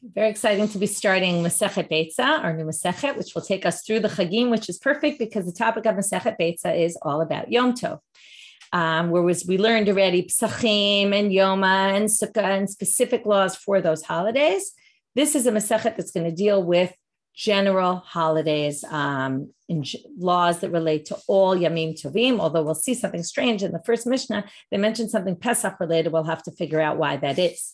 Very exciting to be starting Masechet Beitza, our new Masechet, which will take us through the Chagim, which is perfect because the topic of Masechet Beitza is all about Yom Tov. Whereas we learned already Psachim and Yoma and Sukkah and specific laws for those holidays. This is a Masechet that's going to deal with general holidays and laws that relate to all Yamim Tovim, although we'll see something strange in the first Mishnah. They mentioned something Pesach related. We'll have to figure out why that is.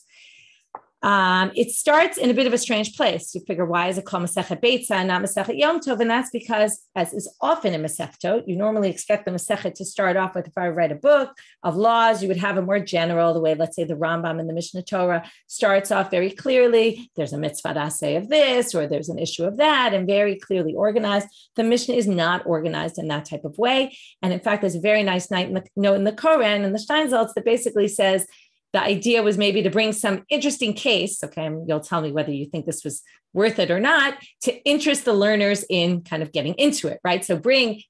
It starts in a bit of a strange place. You figure, why is it called Masechet Beitza and not Masechet Yom Tov? And that's because, as is often in Masechtot, you normally expect the Masechet to start off with, if I read a book of laws, you would have a more general, the way, let's say, the Rambam in the Mishnah Torah starts off very clearly. There's a mitzvah aseh of this, or there's an issue of that, and very clearly organized. The Mishnah is not organized in that type of way. And in fact, there's a very nice note in the Koran and the Steinsaltz that basically says, the idea was maybe to bring some interesting case, okay, and you'll tell me whether you think this was worth it or not, to interest the learners in kind of getting into it, right? So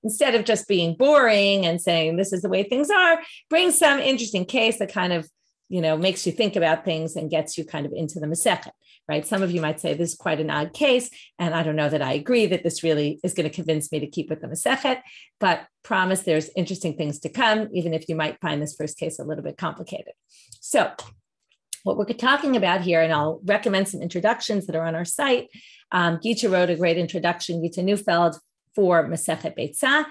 instead of just being boring and saying this is the way things are, bring some interesting case that kind of, makes you think about things and gets you kind of into the Masechet, right? Some of you might say this is quite an odd case, and I don't know that I agree that this really is going to convince me to keep with the Masechet, but promise there's interesting things to come, even if you might find this first case a little bit complicated. So what we're talking about here, and I'll recommend some introductions that are on our site. Gita wrote a great introduction, Gita Neufeld, for Masechet Beitza,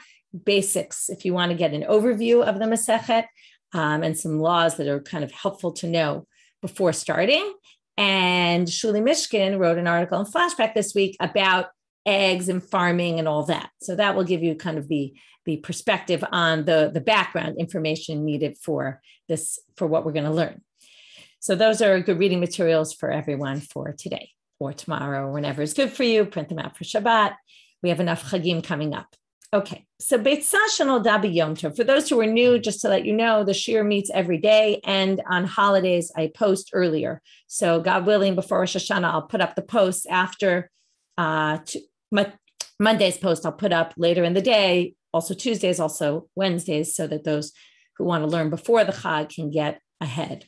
basics, if you want to get an overview of the Masechet, and some laws that are kind of helpful to know before starting. And Shuli Mishkin wrote an article in Flashback this week about eggs and farming and all that. So that will give you kind of the perspective on the background information needed for what we're going to learn. So those are good reading materials for everyone for today or tomorrow, or whenever is good for you. Print them out for Shabbat. We have enough Chagim coming up. Okay, so Beitza Shenolda B'Yom Tov. For those who are new, just to let you know, the Shiur meets every day, and on holidays I post earlier. So God willing, before Rosh Hashanah, I'll put up the posts after Monday's post. I'll put up later in the day, also Tuesdays, also Wednesdays, so that those who want to learn before the Chag can get ahead.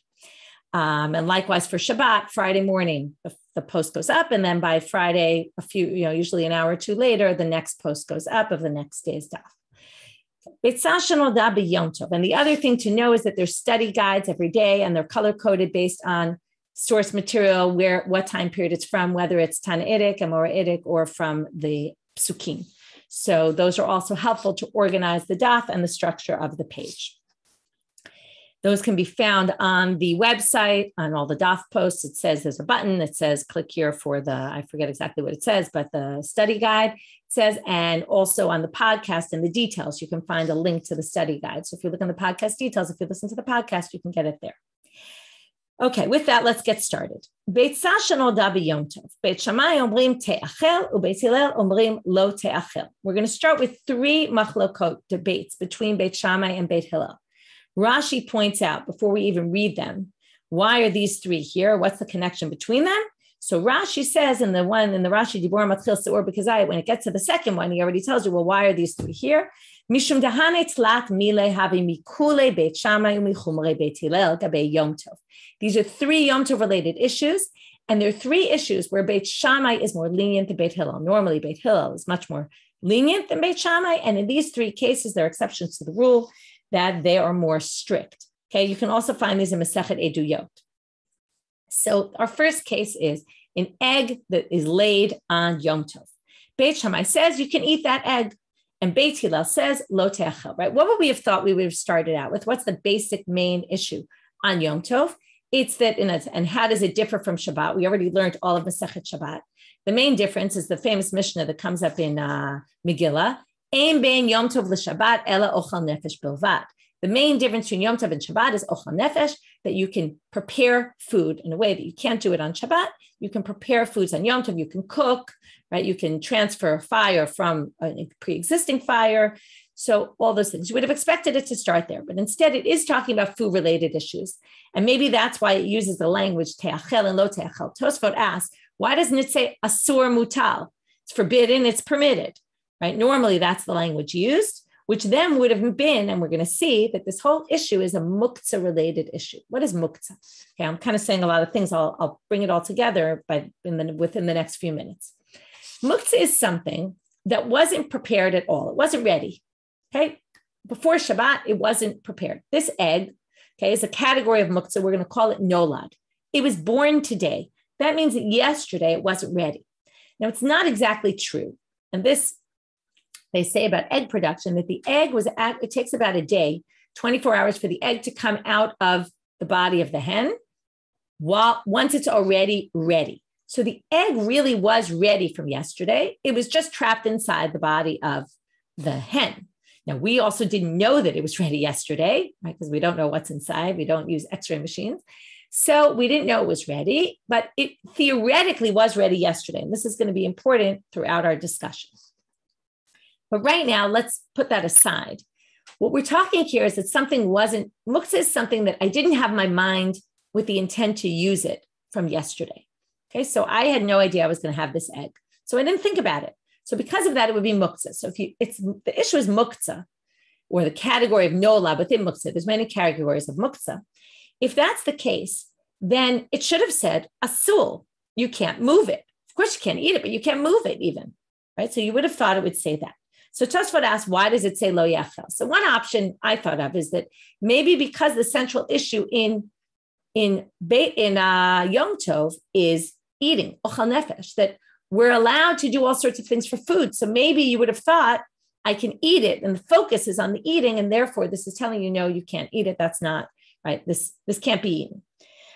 And likewise for Shabbat, Friday morning, the post goes up, and then by Friday, usually an hour or two later, the next post goes up of the next day's daf. And the other thing to know is that there's study guides every day, and they're color-coded based on source material, what time period it's from, whether it's Tanaitic, Amoraitic, or from the Psukim. So those are also helpful to organize the daf and the structure of the page. Those can be found on the website, on all the daf posts. It says there's a button that says click here for I forget exactly what it says, but the study guide says, and also on the podcast in the details, you can find a link to the study guide. So if you look in the podcast details, if you listen to the podcast, you can get it there. Okay, with that, let's get started. Beitza Shenolda B'Yom Tov. Beit Shammai omrim te'achel, uBeit Hillel omrim lo te'achel. We're going to start with 3 machlokot debates between Beit Shammai and Beit Hillel. Rashi points out, before we even read them, why are these 3 here? What's the connection between them? So Rashi says in the Rashi Dibor Matchil Seor, because when it gets to the second one, he already tells you, well, why are these 3 here? Mishum dahane tzlat mile havi mikule Beit Shammai u'michumrei Beit Hillel gabei Yom Tov. These are 3 Yom Tov related issues, and there are 3 issues where Beit Shammai is more lenient than Beit Hillel. Normally, Beit Hillel is much more lenient than Beit Shammai, and in these 3 cases, there are exceptions to the rule that they are more strict. Okay, you can also find these in Masechet Eduyot. So our first case is an egg that is laid on Yom Tov. Beit Shammai says you can eat that egg, and Beit Hillel says lo te'achel, right? What would we have thought we would have started out with? What's the basic main issue on Yom Tov? It's that, and how does it differ from Shabbat? We already learned all of Masechet Shabbat. The main difference is the famous Mishnah that comes up in Megillah. Ein bein Yom Tov l'Shabbat ela ochal nefesh bilvad. The main difference between Yom Tov and Shabbat is ochal nefesh, that you can prepare food in a way that you can't do it on Shabbat. You can prepare foods on Yom Tov. You can cook, right? You can transfer fire from a pre-existing fire. So all those things. You would have expected it to start there, but instead it is talking about food-related issues. And maybe that's why it uses the language te'achel and lo te'achel. Tosfot asks, why doesn't it say asur mutal? It's forbidden, it's permitted. Right? Normally, that's the language used. which then would have been, and we're going to see that this whole issue is a muktzah related issue. What is muktzah? Okay, I'm kind of saying a lot of things. I'll bring it all together within the next few minutes. Muktzah is something that wasn't prepared at all. It wasn't ready. Okay, before Shabbat, it wasn't prepared. This egg, okay, is a category of muktzah. We're going to call it nolad. It was born today. That means that yesterday it wasn't ready. Now, it's not exactly true. And this, they say about egg production, that the egg it takes about a day, 24 hours for the egg to come out of the body of the hen once it's already ready. So the egg really was ready from yesterday. It was just trapped inside the body of the hen. Now, we also didn't know that it was ready yesterday, right? Because we don't know what's inside. We don't use X-ray machines. So we didn't know it was ready, but it theoretically was ready yesterday. And this is going to be important throughout our discussion. But right now, let's put that aside. What we're talking here is that something wasn't, muktzah is something that I didn't have my mind with the intent to use it from yesterday. Okay, so I had no idea I was going to have this egg. So I didn't think about it. So because of that, it would be muktzah. So the issue is muktzah, or the category of nola within muktzah. There's many categories of muktzah. If that's the case, then it should have said asul. You can't move it. Of course, you can't eat it, but you can't move it even, right? So you would have thought it would say that. So Tosfot asked, why does it say lo yachal? So one option I thought of is that maybe because the central issue in Yom Tov is eating, ochal nefesh, that we're allowed to do all sorts of things for food. So maybe you would have thought, I can eat it, and the focus is on the eating, and therefore this is telling you, no, you can't eat it. That's not right. This can't be eaten.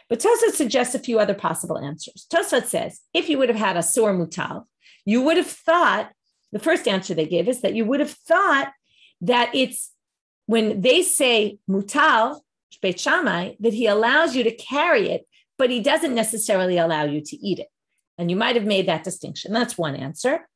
But Tosfot suggests a few other possible answers. Tosfot says, if you would have had a sor mutal, you would have thought, the first answer they give is that you would have thought that it's when they say mutal, Beit Shammai, that he allows you to carry it, but he doesn't necessarily allow you to eat it. And you might have made that distinction. That's one answer.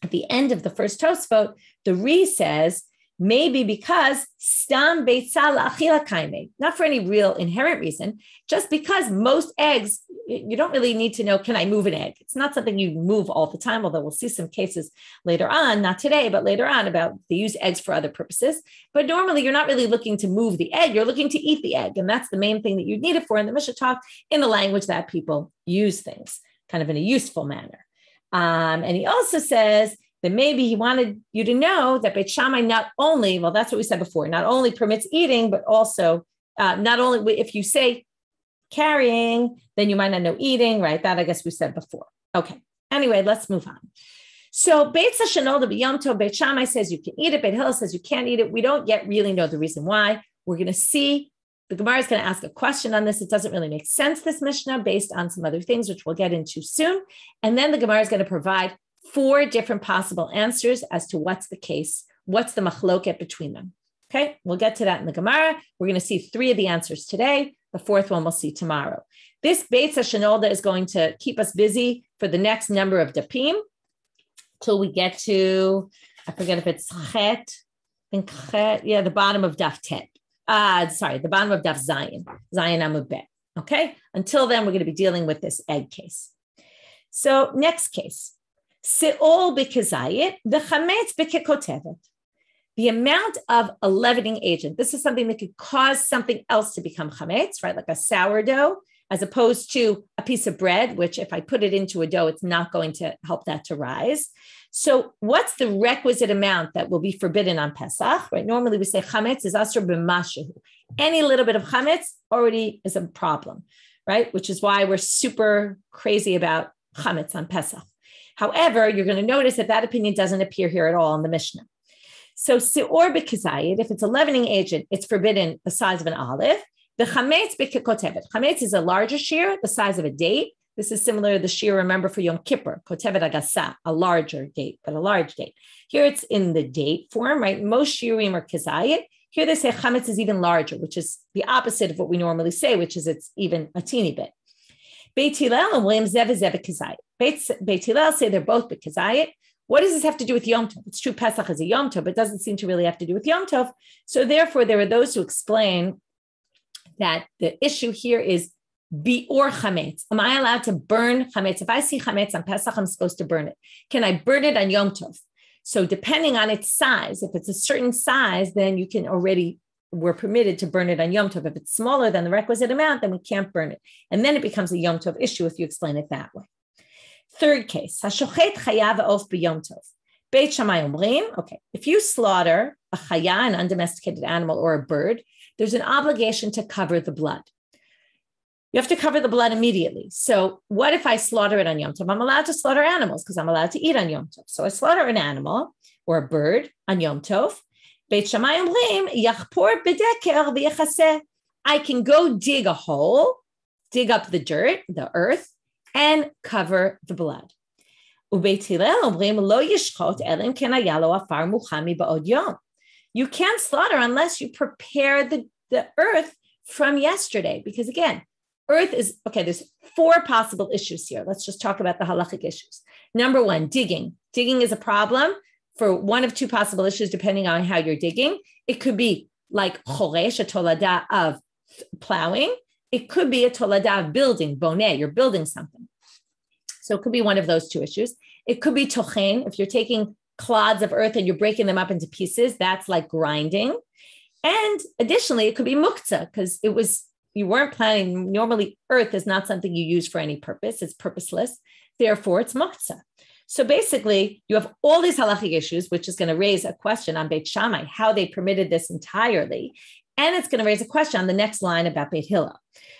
At the end of the first Tosfot, the Re says, maybe because stam beitza la'achila kaime, not for any real inherent reason, just because most eggs, you don't really need to know, can I move an egg? It's not something you move all the time, although we'll see some cases later on, not today, but later on, about they use eggs for other purposes. But normally you're not really looking to move the egg, you're looking to eat the egg. And that's the main thing that you need it for. And the Mishnah talked in the language that people use things, kind of in a useful manner. And he also says that maybe he wanted you to know that Beit Shammai not only, well, that's what we said before, not only permits eating, but also not only if you say carrying, then you might not know eating, right? That I guess we said before. Okay. Anyway, let's move on. So Beitza shenolda b'yom tov, Beit Shammai says you can eat it. Beit Hillel says you can't eat it. We don't yet really know the reason why. We're going to see. The Gemara is going to ask a question on this. It doesn't really make sense, this Mishnah, based on some other things, which we'll get into soon. And then the Gemara is going to provide 4 different possible answers as to what's the case, what's the machloket between them. Okay, we'll get to that in the Gemara. We're going to see 3 of the answers today. The 4th one we'll see tomorrow. This Beitza shenolda is going to keep us busy for the next number of dapim till we get to, I forget if it's chet, the bottom of daf tet. The bottom of daf Zayin Amud Bet. Okay, until then we're going to be dealing with this egg case. So next case. Se'ol b'kezayit, v'chametz b'kekotevet. The amount of a leavening agent. This is something that could cause something else to become chametz, right? Like a sourdough, as opposed to a piece of bread, which if I put it into a dough, it's not going to help that to rise. So what's the requisite amount that will be forbidden on Pesach, right? Normally we say chametz is asur b'mashu. Any little bit of chametz already is a problem, right? Which is why we're super crazy about chametz on Pesach. However, you're going to notice that that opinion doesn't appear here at all in the Mishnah. So, se'or b'kezayit, if it's a leavening agent, it's forbidden the size of an olive. The chametz b'kekotevet. Chametz is a larger shear, the size of a date. This is similar to the shear, remember, for Yom Kippur, kotevet agasa, a larger date, but a large date. Here it's in the date form, right? Most shiurim are kezayit. Here they say chametz is even larger, which is the opposite of what we normally say, which is it's even a teeny bit. Beit Hillel and William Zev is Zev Kezayit. Beit Hillel say they're both Kezayit. What does this have to do with Yom Tov? It's true Pesach is a Yom Tov, but it doesn't seem to really have to do with Yom Tov. So therefore, there are those who explain that the issue here is bi'or chametz. Am I allowed to burn chametz? If I see chametz on Pesach, I'm supposed to burn it. Can I burn it on Yom Tov? So depending on its size, if it's a certain size, then we're permitted to burn it on Yom Tov. If it's smaller than the requisite amount, then we can't burn it. And then it becomes a Yom Tov issue if you explain it that way. Third case, Hashochet chayav of b'Yom Tov. Beit Shammai omrim, okay, if you slaughter a chaya, an undomesticated animal or a bird, there's an obligation to cover the blood. You have to cover the blood immediately. So what if I slaughter it on Yom Tov? I'm allowed to slaughter animals because I'm allowed to eat on Yom Tov. So I slaughter an animal or a bird on Yom Tov. Beit Shammai omrim, yachpor bedeker v'yechaseh. I can go dig a hole, dig up the dirt, the earth, and cover the blood. Ubeit Hillel omrim lo yishchot elim ken haya lo afar muchami ba'od yom. You can't slaughter unless you prepare the earth from yesterday. Because again, earth is, okay, there's 4 possible issues here. Let's just talk about the halachic issues. Number 1, digging. Digging is a problem for one of 2 possible issues, depending on how you're digging. It could be like choresh, a tolada of plowing. It could be a tolada of building, boneh, you're building something. So it could be one of those 2 issues. It could be tochen, if you're taking clods of earth and you're breaking them up into pieces, that's like grinding. And additionally, it could be muktzah, because you weren't planning. Normally, earth is not something you use for any purpose. It's purposeless. Therefore, it's muktzah. So basically, you have all these halachic issues, which is going to raise a question on Beit Shammai, how they permitted this entirely. And it's going to raise a question on the next line about Beit Hillel.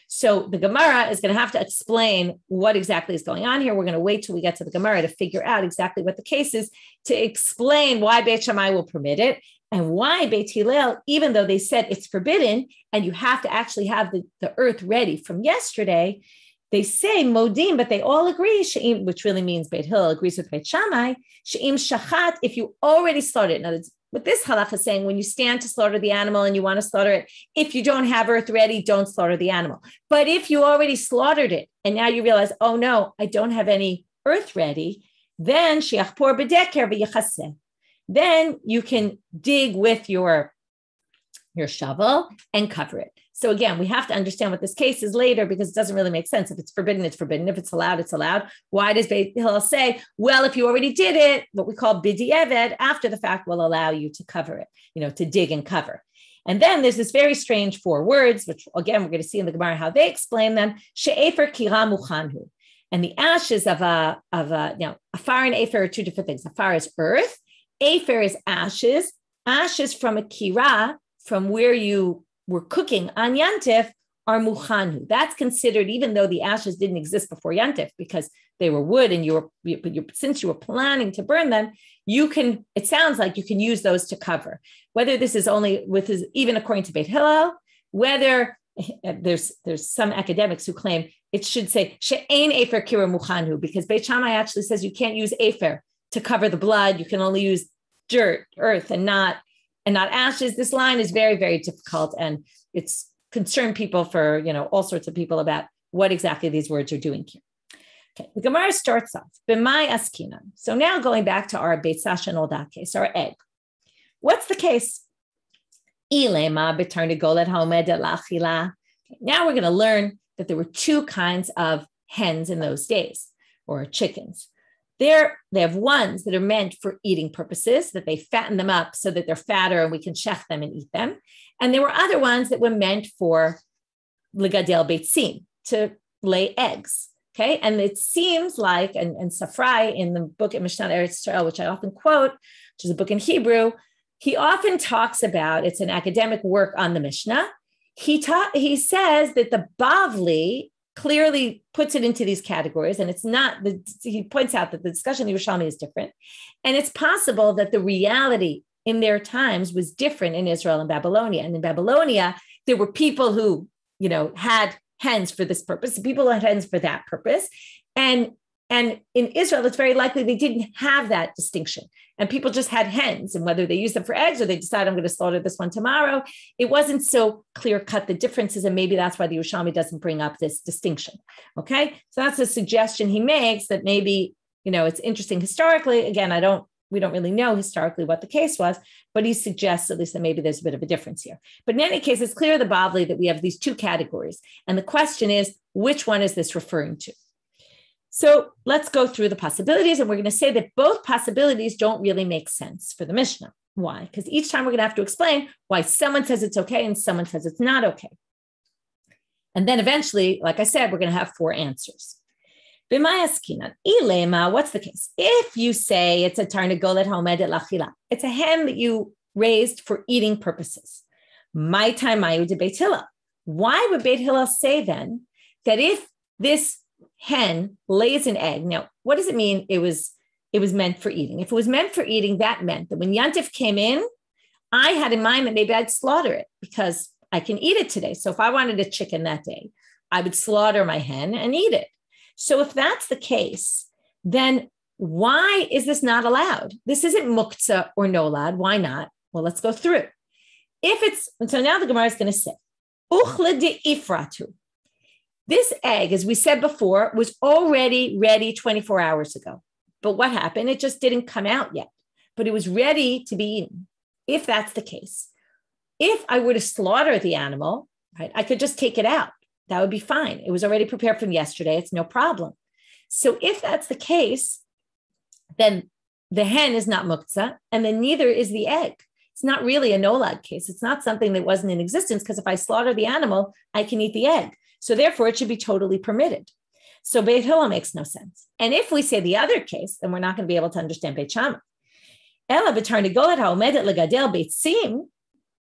So the Gemara is going to have to explain what exactly is going on here. We're going to wait till we get to the Gemara to figure out exactly what the case is, to explain why Beit Shammai will permit it and why Beit Hillel, even though they said it's forbidden and you have to actually have the earth ready from yesterday, they say modim, but they all agree, she'im, which really means Beit Hillel agrees with Beit Shammai, she'im shachat, if you already slaughtered it. In other words, what this halacha is saying, when you stand to slaughter the animal and you want to slaughter it, if you don't have earth ready, don't slaughter the animal. But if you already slaughtered it and now you realize, oh no, I don't have any earth ready, then shiachpor bedeker v'yechaseh. Then you can dig with your shovel and cover it. So again, we have to understand what this case is later, because it doesn't really make sense. If it's forbidden, it's forbidden. If it's allowed, it's allowed. Why does Beit Hillel say, well, if you already did it, what we call b'di'evet, after the fact will allow you to cover it, to dig and cover. And then there's this very strange 4 words, which again, we're going to see in the Gemara how they explain them. She'efer kira muchanhu. And the ashes of afar and efer are 2 different things. Afar is earth. Efer is ashes. Ashes from a kira, from where you were cooking on Yantif, are muchanhu. That's considered, even though the ashes didn't exist before Yantif, because they were wood, and since you were planning to burn them, it sounds like you can use those to cover. Whether this is even according to Beit Hillel, whether there's some academics who claim it should say she'ein efer kira muchanhu, because Beit Shammai actually says you can't use efer to cover the blood. You can only use dirt, earth, and not ashes. This line is very, very difficult, and it's concerned people for, all sorts of people about what exactly these words are doing here. Okay, the Gemara starts off, b'mai askinan. So now going back to our Beitza shenolda case, our egg. What's the case? Ilema b'tarnigolet haomed la'achila. Now we're going to learn that there were 2 kinds of hens in those days, or chickens. They have ones that are meant for eating purposes, that they fatten them up so that they're fatter and we can shech them and eat them. And there were other ones that were meant for ligadel beitzim, to lay eggs. Okay, and it seems like, and Safrai in the book at Mishnah Eretz Yisrael, which I often quote, which is a book in Hebrew, he often talks about, it's an academic work on the Mishnah. He says that the Bavli clearly puts it into these categories, and it's not, he points out that the discussion in Yerushalmi is different. And it's possible that the reality in their times was different in Israel and Babylonia. And in Babylonia, there were people who, had hens for this purpose, people who had hens for that purpose. And in Israel, it's very likely they didn't have that distinction. And people just had hens, and whether they use them for eggs or they decide I'm going to slaughter this one tomorrow, it wasn't so clear cut the differences. And maybe that's why the Yerushalmi doesn't bring up this distinction. Okay. So that's a suggestion he makes, that maybe, it's interesting historically. Again, we don't really know historically what the case was, but he suggests at least that maybe there's a bit of a difference here. But in any case, it's clear the Bavli that we have these 2 categories. And the question is, which one is this referring to? So let's go through the possibilities, and we're going to say that both possibilities don't really make sense for the Mishnah. Why? Because each time we're going to have to explain why someone says it's okay and someone says it's not okay. And then eventually, like I said, we're going to have 4 answers. Ilema, what's the case? If you say it's a tarnagolet haomedet lachila, it's a hen that you raised for eating purposes. My time, mayu de Beit Hillel. Why would Beit Hillel say then that if this hen lays an egg, now what does it mean? It was meant for eating. If it was meant for eating, that meant that when Yantif came in, I had in mind that maybe I'd slaughter it because I can eat it today. So if I wanted a chicken that day, I would slaughter my hen and eat it. So if that's the case, then why is this not allowed? This isn't muktzah or nolad. Why not? Well, let's go through. So now the Gemara is going to say, uchla de ifratu. This egg, as we said before, was already ready 24 hours ago. But what happened? It just didn't come out yet, but it was ready to be eaten. If that's the case, if I were to slaughter the animal, right, I could just take it out. That would be fine. It was already prepared from yesterday. It's no problem. So if that's the case, then the hen is not muktzah, and then neither is the egg. It's not really a nolad case. It's not something that wasn't in existence, because if I slaughter the animal, I can eat the egg. So therefore, it should be totally permitted. So Beit Hillel makes no sense. And if we say the other case, then we're not going to be able to understand Beit Shammai. Ela b'tarnagolet haomedet legadel beitzim,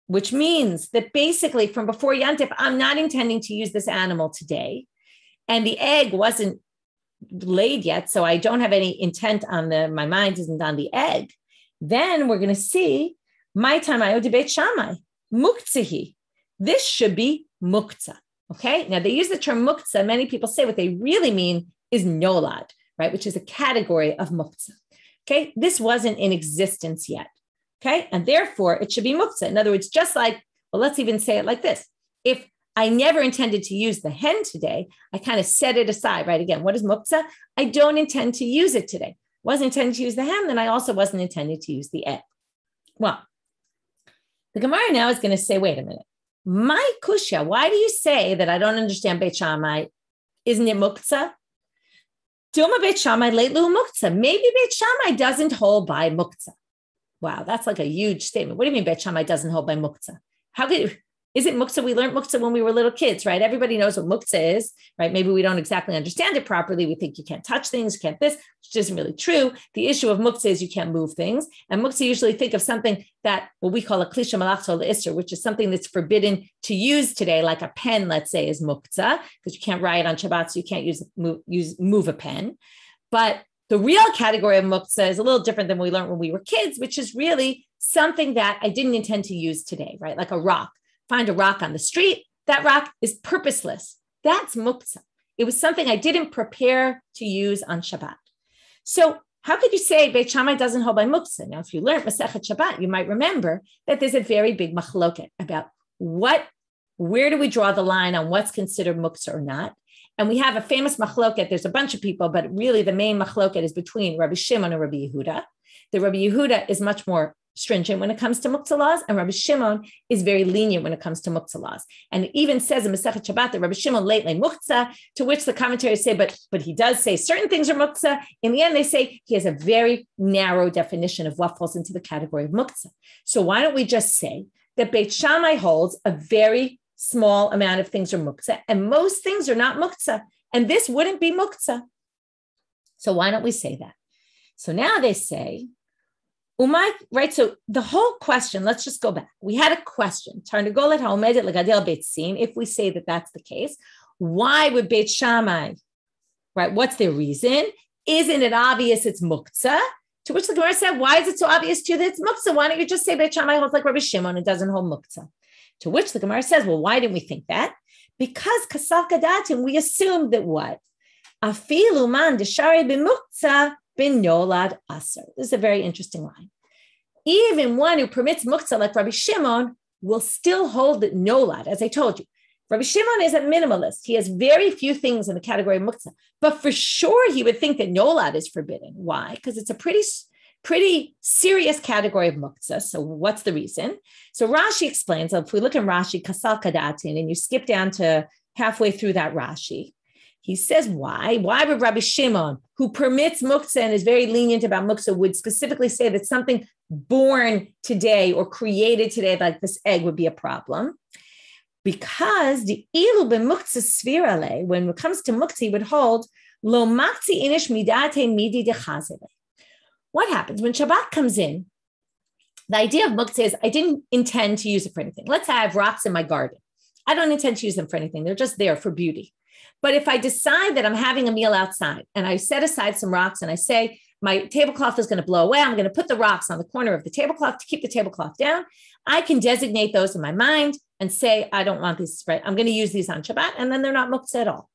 which means that basically from before Yantif, I'm not intending to use this animal today. And the egg wasn't laid yet, so I don't have any intent on my mind isn't on the egg. Then we're going to see, my time ayo de Beit Shammai, muktzah. This should be muktzah. Okay, now they use the term muktzah. Many people say what they really mean is nolad, right, which is a category of muktzah. Okay, this wasn't in existence yet. Okay, and therefore it should be muktzah. In other words, just like, well, let's even say it like this. If I never intended to use the hen today, I kind of set it aside, right? Again, what is muktzah? I don't intend to use it today. Wasn't intending to use the hen, then I also wasn't intending to use the egg. Well, the Gemara now is going to say, wait a minute. My kushya, why do you say that I don't understand Beit Shammai? Isn't it muktzah? Duma Beit Shammai leitlu muktzah. Maybe Beit Shammai doesn't hold by muktzah. Wow, that's like a huge statement. What do you mean Beit Shammai doesn't hold by muktzah? Is it muktzah? We learned muktzah when we were little kids, right? Everybody knows what muktzah is, right? Maybe we don't exactly understand it properly. We think you can't touch things, you can't this, which isn't really true. The issue of muktzah is you can't move things. And muktzah usually think of something that what we call a klisha malachto le'isser, which is something that's forbidden to use today, like a pen, let's say, is muktzah, because you can't write on Shabbat, so you can't move a pen. But the real category of muktzah is a little different than we learned when we were kids, which is really something that I didn't intend to use today, right? Like a rock. Find a rock on the street, that rock is purposeless. That's muktzah. It was something I didn't prepare to use on Shabbat. So how could you say Beit Shammai doesn't hold by muktzah? Now, if you learned Masechet Shabbat, you might remember that there's a very big machloket about where do we draw the line on what's considered muktzah or not. And we have a famous machloket. There's a bunch of people, but really the main machloket is between Rabbi Shimon and Rabbi Yehuda. The Rabbi Yehuda is much more stringent when it comes to muktzah laws, and Rabbi Shimon is very lenient when it comes to muktzah laws. And it even says in Masechet Shabbat that Rabbi Shimon lately muktzah, to which the commentaries say, but he does say certain things are muktzah. In the end, they say he has a very narrow definition of what falls into the category of muktzah. So why don't we just say that Beit Shammai holds a very small amount of things are muktzah, and most things are not muktzah, and this wouldn't be muktzah. So why don't we say that? So now they say, right? So the whole question, let's just go back. We had a question. If we say that that's the case, why would Beit Shammai, right? What's their reason? Isn't it obvious it's muktzah? To which the Gemara said, why is it so obvious to you that it's muktzah? Why don't you just say Beit Shammai holds like Rabbi Shimon and doesn't hold muktzah? To which the Gemara says, well, why didn't we think that? Because kasal kadatim, we assumed that what? Afilu man deshari b'muktzah bin nolad aser. This is a very interesting line. Even one who permits muktzah like Rabbi Shimon will still hold that nolad, as I told you. Rabbi Shimon is a minimalist. He has very few things in the category of muktzah, but for sure he would think that nolad is forbidden. Why? Because it's a pretty serious category of muktzah. So what's the reason? So Rashi explains, if we look in Rashi, kasal kadatin, and you skip down to halfway through that Rashi, He says, why? Why would Rabbi Shimon, who permits muktzah and is very lenient about muktzah, would specifically say that something born today or created today, like this egg, would be a problem? Because the ilu b'muktzah svirale, when it comes to muktzah, he would hold lo makzi inish midate midi dechazele. What happens when Shabbat comes in? The idea of muktzah is I didn't intend to use it for anything. Let's say I have rocks in my garden. I don't intend to use them for anything. They're just there for beauty. But if I decide that I'm having a meal outside and I set aside some rocks and I say my tablecloth is going to blow away, I'm going to put the rocks on the corner of the tablecloth to keep the tablecloth down. I can designate those in my mind and say, I don't want these spread. I'm going to use these on Shabbat, and then they're not muktzah at all.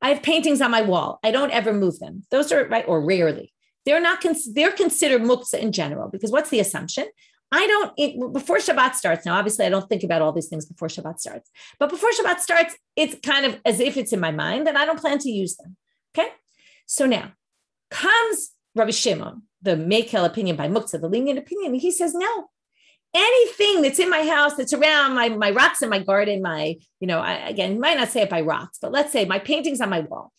I have paintings on my wall. I don't ever move them. Those are right, or rarely. They're considered muktzah in general, because what's the assumption? Before Shabbat starts, now obviously I don't think about all these things before Shabbat starts, but before Shabbat starts, it's kind of as if it's in my mind and I don't plan to use them, okay? So now comes Rabbi Shimon, the Mekel opinion by muktzah, the lenient opinion, and he says, no, anything that's in my house, that's around my rocks in my garden, again, might not say it by rocks, but let's say my paintings on my wall,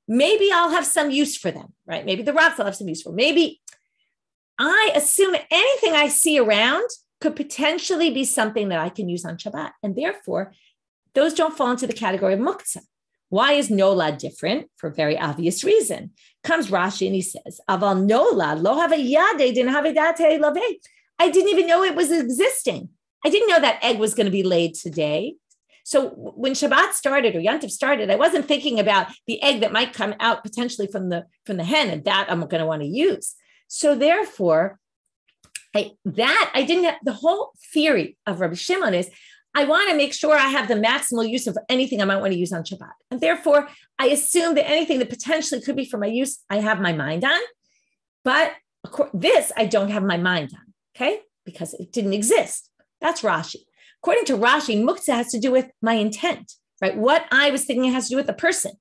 maybe I'll have some use for them, right? Maybe the rocks I'll have some use for. Maybe I assume anything I see around could potentially be something that I can use on Shabbat. And therefore, those don't fall into the category of muktzah. Why is nolad different? For a very obvious reason. Comes Rashi and he says, Aval nolad lo have yade din have date lave. I didn't even know it was existing. I didn't know that egg was going to be laid today. So when Shabbat started or Yom Tov started, I wasn't thinking about the egg that might come out potentially from the hen, and that I'm going to want to use. So therefore, I didn't have the whole theory of Rabbi Shimon is I want to make sure I have the maximal use of anything I might want to use on Shabbat. And therefore, I assume that anything that potentially could be for my use, I have my mind on. But this, I don't have my mind on, okay? Because it didn't exist. That's Rashi. According to Rashi, muktzah has to do with my intent, right? What I was thinking has to do with the person.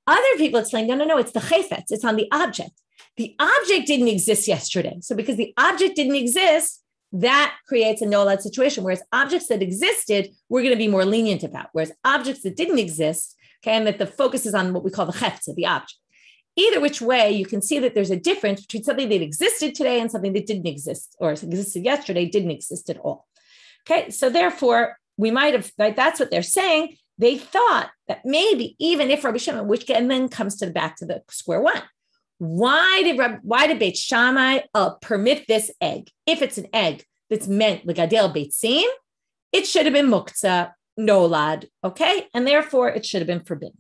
Other people explain, no, it's the chayfetz. It's on the object. The object didn't exist yesterday. So because the object didn't exist, that creates a nolad situation. Whereas objects that existed, we're going to be more lenient about. Whereas objects that didn't exist, okay, and that the focus is on what we call the chefza, the object. Either which way, you can see that there's a difference between something that existed today and something that didn't exist, or existed yesterday, didn't exist at all. Okay, so therefore, we might have, right, that's what they're saying. They thought that maybe even if Rabbi Shimon, which and then comes back to the square one, why did Beit Shammai permit this egg? If it's an egg that's meant l'gadel beitzim, it should have been muktzah, nolad, okay? And therefore, it should have been forbidden.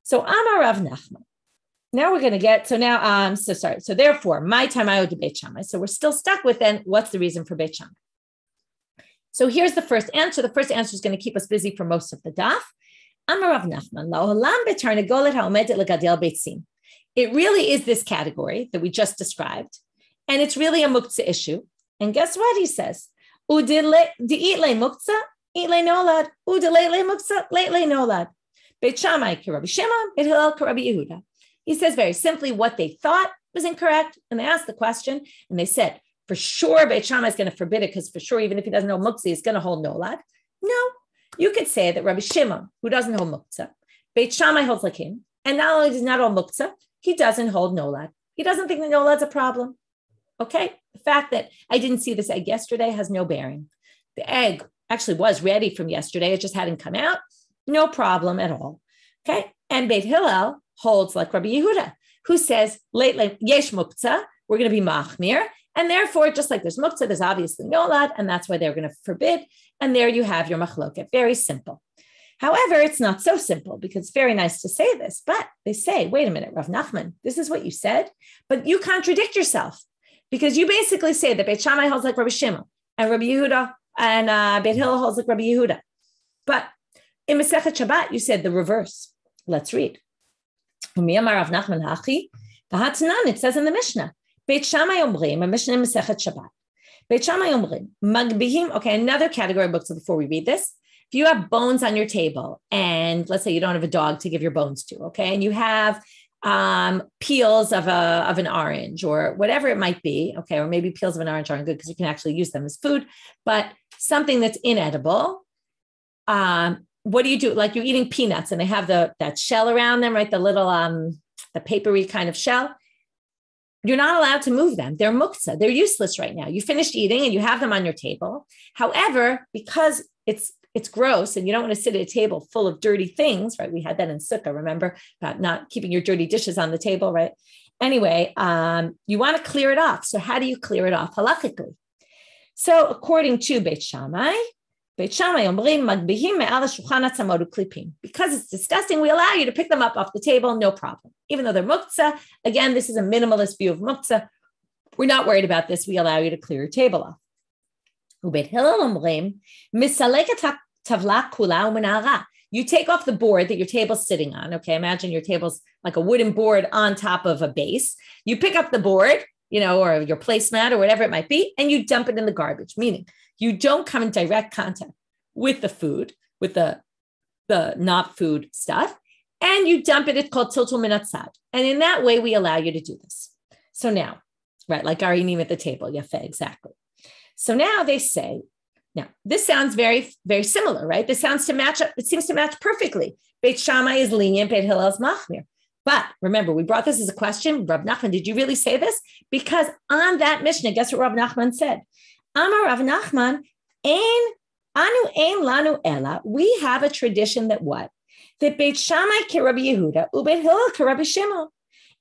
So Amar Rav Nachman. Now we're going to get, so therefore, my time I owed to Beit Shammai. So we're still stuck with then, what's the reason for Beit Shammai? So here's the first answer. The first answer is going to keep us busy for most of the daf. Amar Rav Nachman, la'olam betarnegolet ha'omedet l'gadel beitzim. It really is this category that we just described, and it's really a muktzah issue. And guess what he says? Di'itle muktzah, itle nolad. Udilele muktzah, leitle nolad. Beit Shammai k'Rabbi Shimon, Beit Hillel k'Rabbi Yehuda. He says very simply what they thought was incorrect, and they asked the question, and they said, for sure Beit Shammai is going to forbid it, because for sure, even if he doesn't know muktzah, he's going to hold nolad. No, you could say that Rabbi Shimon, who doesn't hold muktzah, Beit Shammai holds like him, and not only does not hold muktzah, he doesn't hold nolad. He doesn't think that nolad's a problem. Okay? The fact that I didn't see this egg yesterday has no bearing. The egg actually was ready from yesterday. It just hadn't come out. No problem at all. Okay? And Beit Hillel holds like Rabbi Yehuda, who says, yesh muktzah, we're going to be machmir. And therefore, just like there's muktzah, there's obviously nolad, and that's why they're going to forbid. And there you have your machloket. Very simple. However, it's not so simple, because it's very nice to say this, but they say, wait a minute, Rav Nachman, this is what you said, but you contradict yourself, because you basically say that Beit Shammai holds like Rabbi Shimon, and Rabbi Yehuda, and Beit Hillel holds like Rabbi Yehuda. But in Masechet Shabbat, you said the reverse. Let's read. Rav Nachman hachi, it says in the Mishnah, Beit Shammai omrim, a Mishnah in Masechet Shabbat. Beit Shammai omrim, magbihim, okay, another category of books before we read this. If you have bones on your table, and let's say you don't have a dog to give your bones to, okay, and you have peels of an orange or whatever it might be, okay, or maybe peels of an orange aren't good because you can actually use them as food, but something that's inedible, what do you do? Like you're eating peanuts and they have that shell around them, right? The little, the papery kind of shell. You're not allowed to move them. They're muktzah. They're useless right now. You finished eating and you have them on your table. However, because it's gross and you don't want to sit at a table full of dirty things, right? We had that in Sukkah, remember, about not keeping your dirty dishes on the table, right? Anyway, you want to clear it off. So how do you clear it off halachically? So according to Beit Shammai omrim magbihim me'al hashulchan hatzamod uklipim. Because it's disgusting, we allow you to pick them up off the table, no problem. Even though they're muktzah, again, this is a minimalist view of muktzah. We're not worried about this. We allow you to clear your table off. Ubeit Hillel omrim misaleket tavla kula u'menara. You take off the board that your table's sitting on. Okay, imagine your table's like a wooden board on top of a base. You pick up the board, or your placemat or whatever it might be, and you dump it in the garbage, meaning you don't come in direct contact with the food, with the not food stuff, and you dump it. It's called tiltul min hatzad. And in that way, we allow you to do this. So now, right, like arinim at the table, yafe, exactly. So now they say, now this sounds very, very similar, right? This sounds to match up. It seems to match perfectly. Beit Shammai is lenient, Beit Hillel is machmir. But remember, we brought this as a question. Rav Nachman, did you really say this? Because on that Mishnah, guess what Rav Nachman said? Amar Rav Nachman, anu ein lanu ela. We have a tradition that what? That Beit Shammai ke Rabbi Yehuda, uBeit Hillel ke Rabbi Shimon.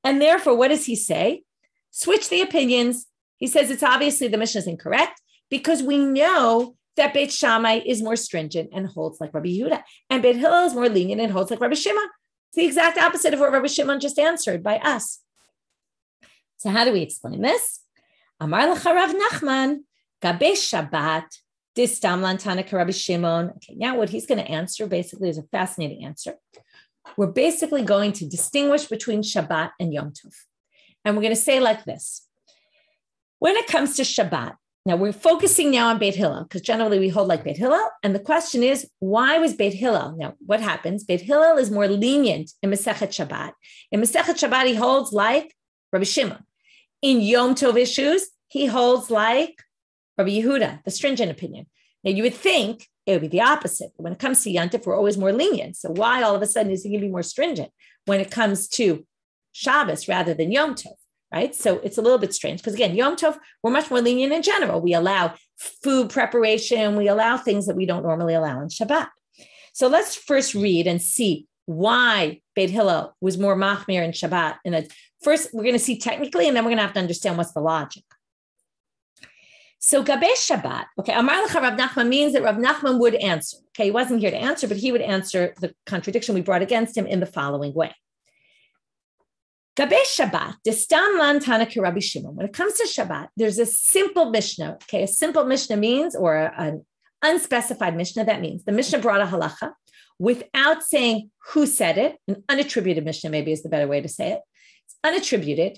And therefore, what does he say? Switch the opinions. He says it's obviously the Mishnah is incorrect because we know that Beit Shammai is more stringent and holds like Rabbi Yehuda, and Beit Hillel is more lenient and holds like Rabbi Shimon. It's the exact opposite of what Rabbi Shimon just answered by us. So how do we explain this? Amar lecha Rav Nachman, gabe Shabbat, distam lantana Rabbi Shimon. Okay, now what he's going to answer basically is a fascinating answer. We're basically going to distinguish between Shabbat and Yom Tov. And we're going to say like this. When it comes to Shabbat, now we're focusing now on Beit Hillel because generally we hold like Beit Hillel. And the question is, why was Beit Hillel? Now, what happens? Beit Hillel is more lenient in Masechet Shabbat. In Masechet Shabbat, he holds like Rabbi Shimon. In Yom Tov issues, he holds like Rabbi Yehuda, the stringent opinion. Now, you would think it would be the opposite. When it comes to Yom Tov, we're always more lenient. So why all of a sudden is he going to be more stringent when it comes to Shabbos rather than Yom Tov? Right? So it's a little bit strange because again, Yom Tov, we're much more lenient in general. We allow food preparation. We allow things that we don't normally allow on Shabbat. So let's first read and see why Beit Hillel was more machmir in Shabbat. And first, we're going to see technically, and then we're going to have to understand what's the logic. So Gabe Shabbat, okay, Amar lecha Rav Nachman means that Rav Nachman would answer. Okay, he wasn't here to answer, but he would answer the contradiction we brought against him in the following way. Gabe Shabbat, distam lan tana ki Rabbi Shimon. When it comes to Shabbat, there's a simple Mishnah. Okay, a simple Mishnah means, or an unspecified Mishnah, that means the Mishnah brought a halacha without saying who said it. An unattributed Mishnah maybe is the better way to say it. It's unattributed,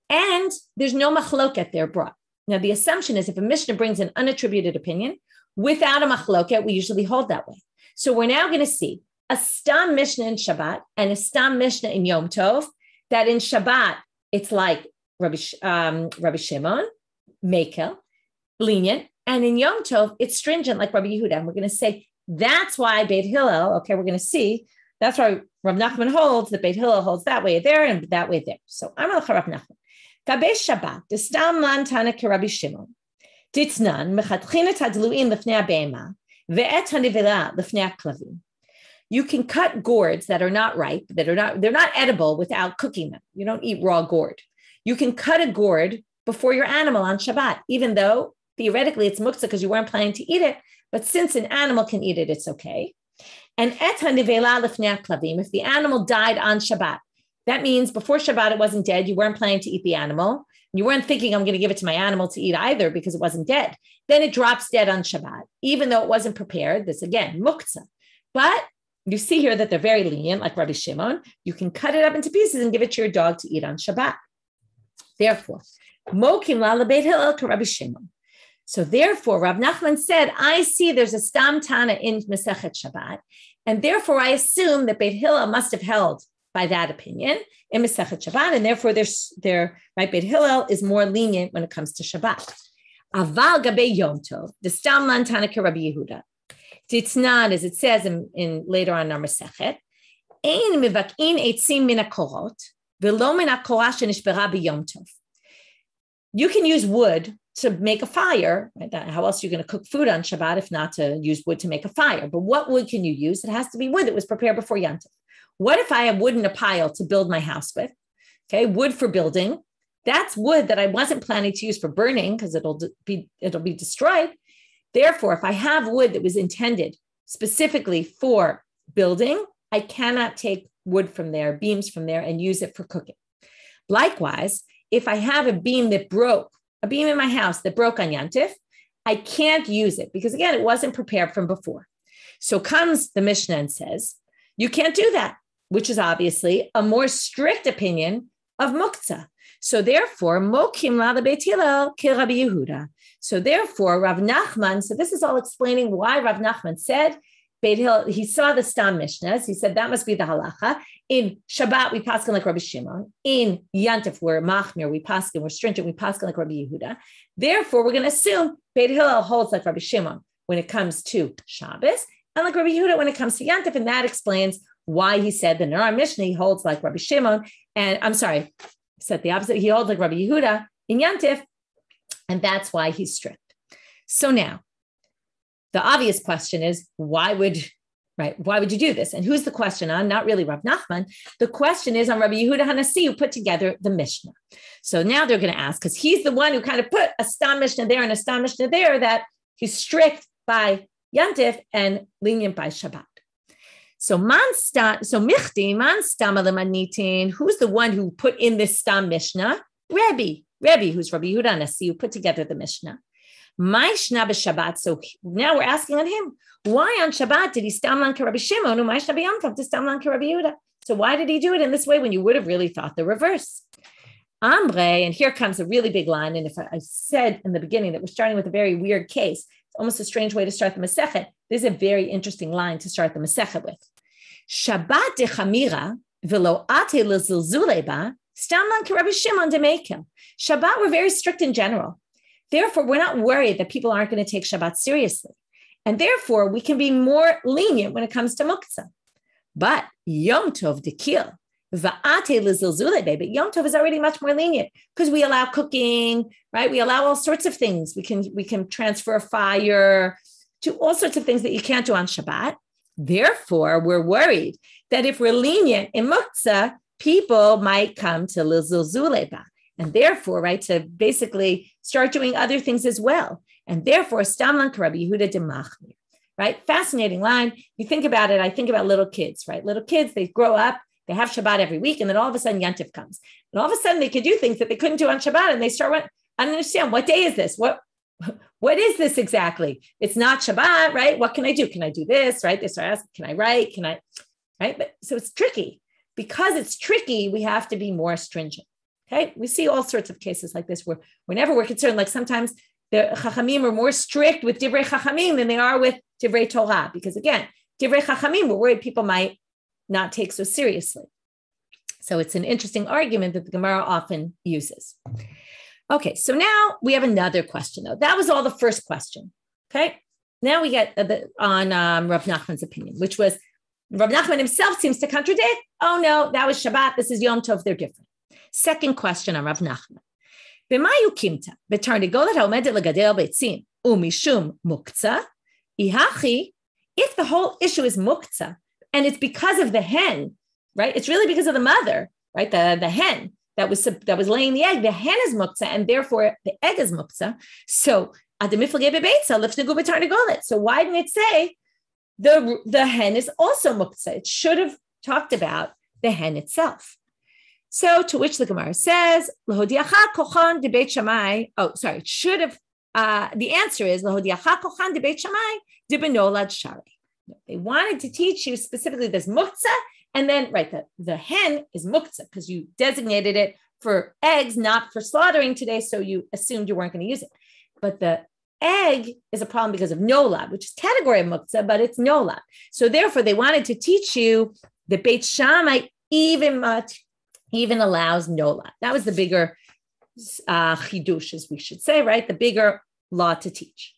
and there's no machloket there brought. Now, the assumption is if a Mishnah brings an unattributed opinion without a machloket, we usually hold that way. So we're now going to see a stam Mishnah in Shabbat and a stam Mishnah in Yom Tov. That in Shabbat, it's like Rabbi Shimon, Mekel, lenient, and in Yom Tov, it's stringent like Rabbi Yehuda. And we're going to say that's why Beit Hillel, okay, we're going to see, that's why Rav Nachman holds that Beit Hillel holds that way there and that way there. So I'm Rav Nachman. Gabe Shabbat, destam lan tana ki Rabbi Shimon, ditnan mechatchin et hadluin lefnei abema ve'et hanivela lefnei aklavim. You can cut gourds that are not ripe, they're not edible without cooking them. You don't eat raw gourd. You can cut a gourd before your animal on Shabbat, even though theoretically it's muktzah because you weren't planning to eat it. But since an animal can eat it, it's okay. And et hanivela lefnei aklavim, if the animal died on Shabbat, that means before Shabbat it wasn't dead. You weren't planning to eat the animal. You weren't thinking I'm going to give it to my animal to eat either because it wasn't dead. Then it drops dead on Shabbat, even though it wasn't prepared. This again, muktzah. But you see here that they're very lenient, like Rabbi Shimon. You can cut it up into pieces and give it to your dog to eat on Shabbat. Therefore, mokim la Beit Hillel to Rabbi Shimon. So therefore, Rav Nachman said, I see there's a stam tana in Masechet Shabbat, and therefore I assume that Beit Hillel must have held by that opinion in Masechet Shabbat, and therefore right, Beit Hillel is more lenient when it comes to Shabbat. Aval gabe Yom Tov, the stam lan tana ki Rabbi Yehuda. Titnan, as it says in later on in our Masechet, Ein mivakin eitzim min hakorot, v'lo min hakora shenishbera b'yom tov. You can use wood to make a fire. Right? How else are you going to cook food on Shabbat if not to use wood to make a fire? But what wood can you use? It has to be wood that was prepared before Yom Tov. What if I have wood in a pile to build my house with? Okay, wood for building. That's wood that I wasn't planning to use for burning because it'll be destroyed. Therefore, if I have wood that was intended specifically for building, I cannot take wood from there, beams from there, and use it for cooking. Likewise, if I have a beam that broke, a beam in my house that broke on Yom Tov, I can't use it because, again, it wasn't prepared from before. So comes the Mishnah and says, you can't do that, which is obviously a more strict opinion of muktzah. So therefore, mokim la Beit Hillel ki Rabbi Yehuda. So therefore, Rav Nachman, so this is all explaining why Rav Nachman said, Beit Hillel, he saw the Stam Mishnahs. He said that must be the halacha. In Shabbat, we paskin like Rabbi Shimon. In Yantif, we're machmir, we paskin, we're stringent, we paskin like Rabbi Yehuda. Therefore, we're going to assume Beit Hillel holds like Rabbi Shimon when it comes to Shabbos, and like Rabbi Yehuda when it comes to Yantif, and that explains why he said that in our Mishnah he holds like Rabbi Shimon, and I'm sorry, said the opposite. He holds like Rabbi Yehuda in Yantif, and that's why he's strict. So now, the obvious question is, why would you do this? And who's the question on? Not really Rav Nachman. The question is on Rabbi Yehuda Hanasi, who put together the Mishnah. So now they're going to ask, because he's the one who kind of put a Stam Mishnah there and a Stam Mishnah there, that he's strict by Yantif and lenient by Shabbat. So Michti, Man Stam Alamanitin, who's the one who put in this Stam Mishnah? Rebbe, who's Rabbi Yehuda Hanasi, who put together the Mishnah. Ma'ishna b'Shabbat. So now we're asking on him, why on Shabbat did he stamlan ke Rabbi Shimon, u'ma'ishna b'Yom Tov to stamlan ke Rabbi Yehuda? So why did he do it in this way when you would have really thought the reverse? Ambre, and here comes a really big line. And if I said in the beginning that we're starting with a very weird case, it's almost a strange way to start the Masechet. This is a very interesting line to start the Masechet with. Shabbat de chamira v'lo ate l'zilzule ba stamlan ke Rabbi Shimon de mekel. Shabbat, we're very strict in general. Therefore, we're not worried that people aren't going to take Shabbat seriously. And therefore, we can be more lenient when it comes to muktzah. But Yom Tov dekil, va'ate l'zilzule be, but Yom Tov is already much more lenient because we allow cooking, right? We allow all sorts of things. We can transfer a fire to all sorts of things that you can't do on Shabbat. Therefore, we're worried that if we're lenient in muktzah, people might come to l'zilzule ba. And therefore, right, to basically start doing other things as well. And therefore, Stamlan Rabbi Yehuda de Machmir, right? Fascinating line. You think about it, I think about little kids, right? Little kids, they grow up, they have Shabbat every week, and then all of a sudden Yantif comes. And all of a sudden they could do things that they couldn't do on Shabbat, and they start, I don't understand, what day is this? What is this exactly? It's not Shabbat, right? What can I do? Can I do this, right? They start asking, can I write? Can I, right? But so it's tricky. Because it's tricky, we have to be more stringent. Okay, we see all sorts of cases like this where whenever we're concerned, like sometimes the Chachamim are more strict with Divrei Chachamim than they are with Divrei Torah, because again, Divrei Chachamim, we're worried people might not take so seriously. So it's an interesting argument that the Gemara often uses. Okay, so now we have another question though. That was all the first question. Okay, now we get on Rav Nachman's opinion, which was Rav Nachman himself seems to contradict. Oh no, that was Shabbat. This is Yom Tov. They're different. Second question on Rav Nachman. B'mayu kimta b'tarnigolet haomedet legadel beitzim umishum muktzah ihachi. If the whole issue is muktzah and it's because of the hen, right? It's really because of the mother, right? The hen that was laying the egg. The hen is muktzah, and therefore the egg is muktzah. So ademiflagei bebeitza lifnegu b'tarnigolet. So why didn't it say the hen is also muktzah? It should have talked about the hen itself. So to which the Gemara says, "Lahodiacha kochan de Beit Shammai." Oh, sorry. It should have. The answer is Lahodiacha kochan de Beit Shammai de benolad shari. They wanted to teach you specifically this muktzah, and then right, the hen is muktzah because you designated it for eggs, not for slaughtering today. So you assumed you weren't going to use it. But the egg is a problem because of nolad, which is category of muktzah, but it's nolad. So therefore, they wanted to teach you that Beit Shammai even allows nolad. That was the bigger chidush, as we should say, right? The bigger law to teach.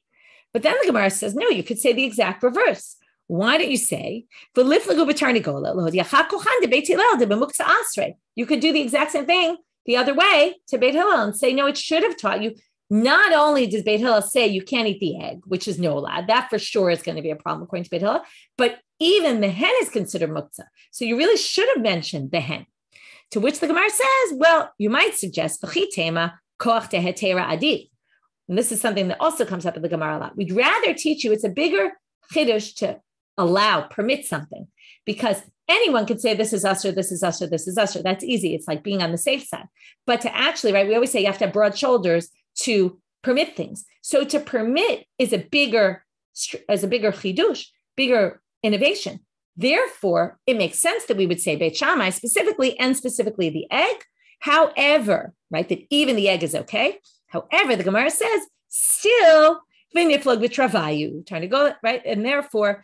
But then the Gemara says, no, you could say the exact reverse. Why don't you say, you could do the exact same thing the other way to Beit Hillel and say, no, it should have taught you. Not only does Beit Hillel say you can't eat the egg, which is no lad, that for sure is going to be a problem according to Beit Hillel, but even the hen is considered muktzah. So you really should have mentioned the hen. To which the Gemara says, well, you might suggest, and this is something that also comes up in the Gemara a lot. We'd rather teach you, it's a bigger chiddush to permit something, because anyone could say this is usher, this is usher, this is usher. That's easy. It's like being on the safe side. But to actually, right, we always say you have to have broad shoulders to permit things. So to permit is a bigger chidush, bigger innovation. Therefore, it makes sense that we would say Beit Shammai specifically the egg. However, right, that even the egg is okay. However, the Gemara says still v'niflog v'travayu, tarnagolet, right, and therefore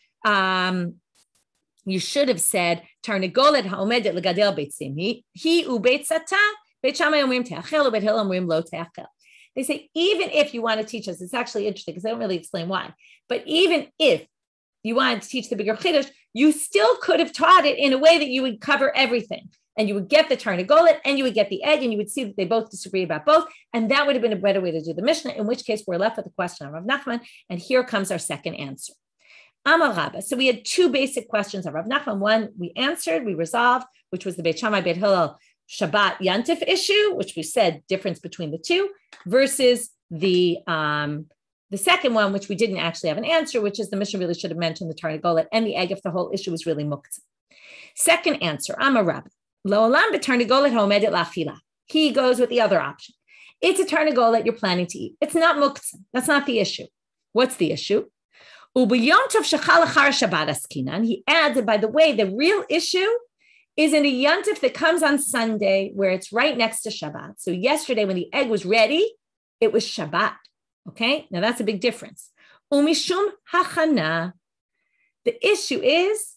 you should have said tarnagolet haomedet legadel beitzim he ubeitzata Beit Shammai omrim teachel uBeit Hillel omrim lo teachel. They say even if you want to teach us, it's actually interesting because they don't really explain why. But even if you wanted to teach the bigger chiddush, you still could have taught it in a way that you would cover everything. And you would get the tarnagolet and you would get the egg, and you would see that they both disagree about both. And that would have been a better way to do the Mishnah, in which case we're left with the question of Rav Nachman. And here comes our second answer. Amar Rabba. So we had two basic questions of Rav Nachman. One we answered, we resolved, which was the Beit Shammai Beit Hillel Shabbat Yantif issue, which we said difference between the two, versus the second one, which we didn't actually have an answer, which is the Mishnah really should have mentioned the tarnagolet and the egg if the whole issue was really muktzah. Second answer, Amar Rabba. He goes with the other option. It's a tarnagolet you're planning to eat. It's not muktzah. That's not the issue. What's the issue? He adds that, by the way, the real issue is in a yantif that comes on Sunday where it's right next to Shabbat. So yesterday when the egg was ready, it was Shabbat. Okay, now that's a big difference. Umishum hachana. The issue is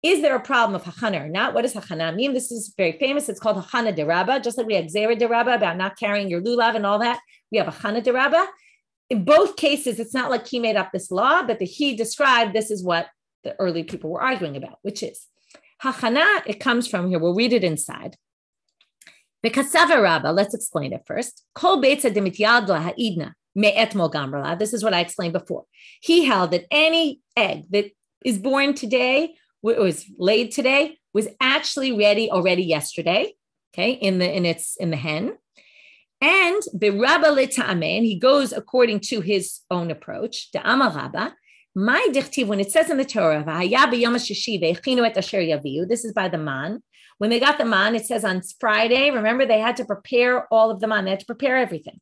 there a problem of hachana or not? What does hachana mean? This is very famous. It's called hachana derabba, just like we have zera derabba about not carrying your lulav and all that. We have hachana derabba. In both cases, it's not like he made up this law, but he described this is what the early people were arguing about, which is hachana. It comes from here. We'll read it inside. Bekasava Rabba. Let's explain it first. Kol beitza demityad ha'idna me'etmol gamrala. This is what I explained before. He held that any egg that is born today, was laid today, was actually ready already yesterday. Okay, in the hen. And berabba leta'amen, he goes according to his own approach. The Amar Rabba, my dichtiv, when it says in the Torah, v'haya b'yom hashishi ve'echinu et asher yaviu. This is by the man. When they got the man, it says on Friday. Remember, they had to prepare all of the man. They had to prepare everything.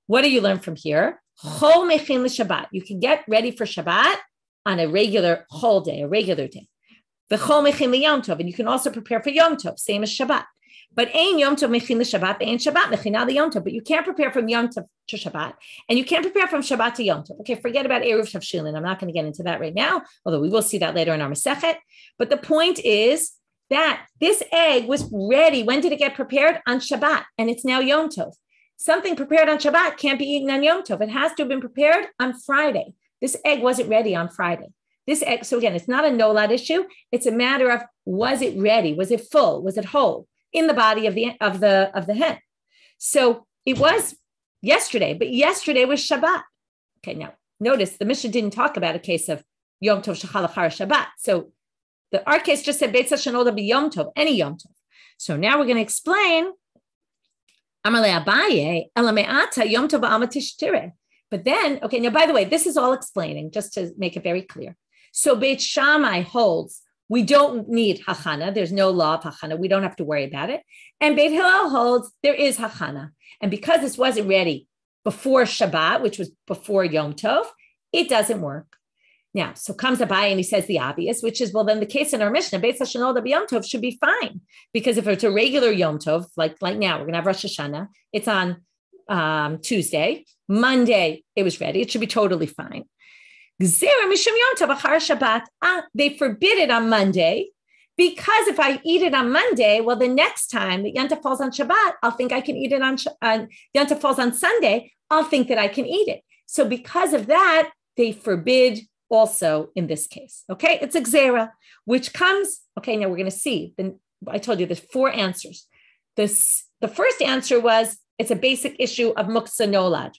What do you learn from here? Chol mechin l'Shabbat. You can get ready for Shabbat on a regular whole day, a regular day. V'chol mechin l'Yom Tov, and you can also prepare for Yom Tov, same as Shabbat. But ein Yom Tov mechin l'Shabbat, ein Shabbat mechin l'Yom Tov. But you can't prepare from Yom Tov to Shabbat, and you can't prepare from Shabbat to Yom Tov. Okay, forget about Eruv Shavshilin. I'm not going to get into that right now, although we will see that later in our Masechet. But the point is that this egg was ready. When did it get prepared? On Shabbat, and it's now Yom Tov. Something prepared on Shabbat can't be eaten on Yom Tov. It has to have been prepared on Friday. This egg wasn't ready on Friday. This egg, so again, it's not a nolad issue. It's a matter of, was it ready? Was it full? Was it whole in the body of the hen? So it was yesterday, but yesterday was Shabbat. Okay, now notice the Mishnah didn't talk about a case of Yom Tov shechal achar Shabbat. So our case just said Beitza shenoda b'Yom Tov, any Yom Tov. So now we're going to explain. But then, okay, now by the way, this is all explaining, just to make it very clear. So Beit Shammai holds we don't need hachana. There's no law of hachana. We don't have to worry about it. And Beit Hillel holds there is hachana. And because this wasn't ready before Shabbat, which was before Yom Tov, it doesn't work. Now, so comes Abai and he says the obvious, which is, well, then the case in our Mishnah, Beitza shenoda b'Yom Tov should be fine. Because if it's a regular Yom Tov, like now, we're going to have Rosh Hashanah, it's on Tuesday. Monday, it was ready. It should be totally fine. They forbid it on Monday because if I eat it on Monday, well, the next time that Yom Tov falls on Shabbat, I'll think I can eat it on Yom Tov falls on Sunday, I'll think that I can eat it. So because of that, they forbid also in this case. Okay, it's a gzera, which comes, okay, now we're going to see. Then I told you there's 4 answers. The first answer was, it's a basic issue of muksa nolad.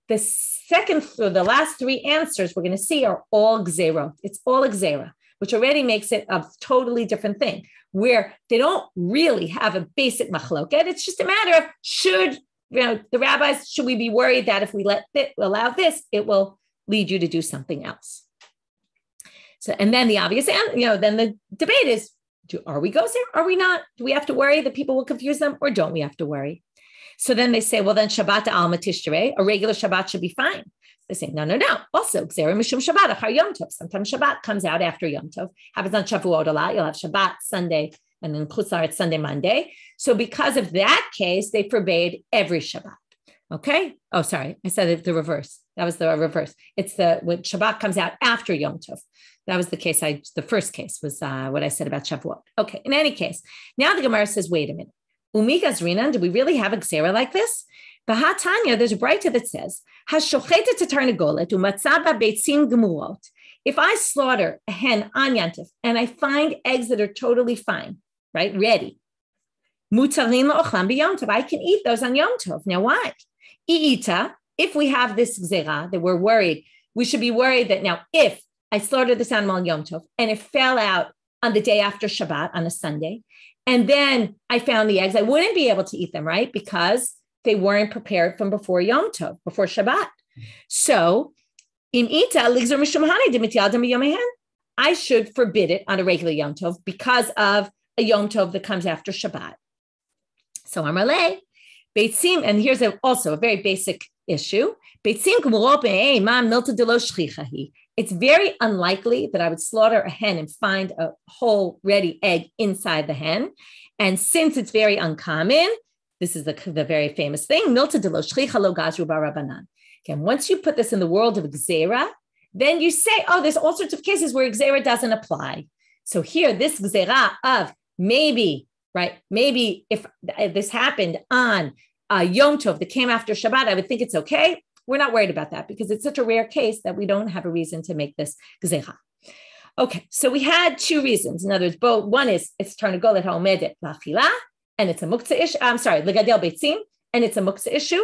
The second, or the last 3 answers we're going to see are all gzera. It's all a gzera, which already makes it a totally different thing, where they don't really have a basic machloket. It's just a matter of should, the rabbis, should we be worried that if we allow this, it will lead you to do something else? So, and then the obvious, then the debate is, are we gozer? Are we not? Do we have to worry that people will confuse them, or don't we have to worry? So then they say, well, then Shabbat alma tishrei, a regular Shabbat should be fine. They say, no. Also, gzera mishum Shabbat achar Yom Tov. Sometimes Shabbat comes out after Yom Tov. Happens on Shavuot a lot. You'll have Shabbat Sunday, and then Chutz it's Sunday, Monday. So because of that case, they forbade every Shabbat. Okay. Oh, sorry. I said it the reverse. That was the reverse. It's when Shabbat comes out after Yom Tov. That was the case. The first case was what I said about Shavuot. Okay. In any case, now the Gemara says, wait a minute. Umigas Rinan, do we really have a gzera like this? Tanya, there's a Beitza that says, Hashochetet tarnagolet umatzah beitzim gemurot. If I slaughter a hen on Yantif and I find eggs that are totally fine, right, ready, mutarim la'ochlam b'Yom Tov, I can eat those on Yom Tov. Now, why? I'ita, if we have this gzera that we're worried, we should be worried that now if I slaughtered this animal on Yom Tov and it fell out on the day after Shabbat on a Sunday, and then I found the eggs, I wouldn't be able to eat them, right? Because they weren't prepared from before Yom Tov, before Shabbat. So, I should forbid it on a regular Yom Tov because of a Yom Tov that comes after Shabbat. So, Amarle, Beitzim, and here's also a very basic issue. It's very unlikely that I would slaughter a hen and find a whole ready egg inside the hen. And since it's very uncommon, this is the very famous thing, milta de lo shchicha lo gazru barabanan. Okay, once you put this in the world of gzera, then you say, oh, there's all sorts of cases where gzera doesn't apply. So here, this gzera of maybe if this happened on Yom Tov that came after Shabbat, I would think it's okay. We're not worried about that because it's such a rare case that we don't have a reason to make this gzera. Okay, so we had 2 reasons. In other words, both one is it's tarnagolet ha'omedet la'achila, and it's a muktzah issue. I'm sorry, legadel beitzim, and it's a muktzah issue.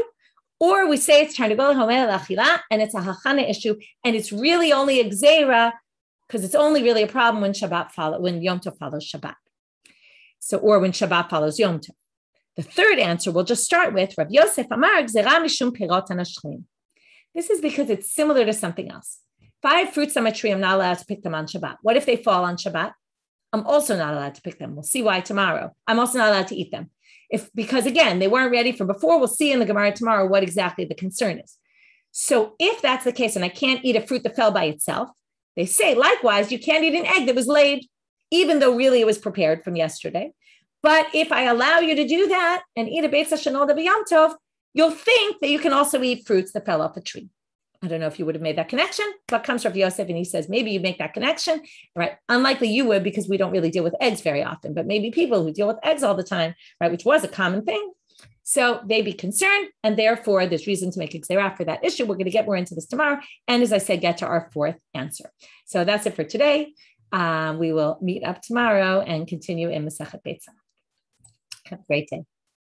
Or we say it's tarnagolet ha'omedet la'achila, and it's a hachana issue, and it's really only a gzera because it's only really a problem when when Yom Tov follows Shabbat. So, or when Shabbat follows Yom Tov. The third answer we'll just start with, Rav Yosef Amar gzera mishum pirot hanashchim. This is because it's similar to something else. If I have fruits on my tree, I'm not allowed to pick them on Shabbat. What if they fall on Shabbat? I'm also not allowed to pick them. We'll see why tomorrow. I'm also not allowed to eat them. Because again, they weren't ready from before. We'll see in the Gemara tomorrow what exactly the concern is. So if that's the case, and I can't eat a fruit that fell by itself, they say, likewise, you can't eat an egg that was laid, even though really it was prepared from yesterday. But if I allow you to do that and eat a Beitza shenolda b'Yom Tov, you'll think that you can also eat fruits that fell off a tree. I don't know if you would have made that connection, but comes from Yosef and he says, maybe you make that connection, right? Unlikely you would because we don't really deal with eggs very often, but maybe people who deal with eggs all the time, right? Which was a common thing. So they'd be concerned. And therefore there's reason to make a gzera for that issue. We're going to get more into this tomorrow. And as I said, get to our 4th answer. So that's it for today. We will meet up tomorrow and continue in Masechet Beitza. Have a great day.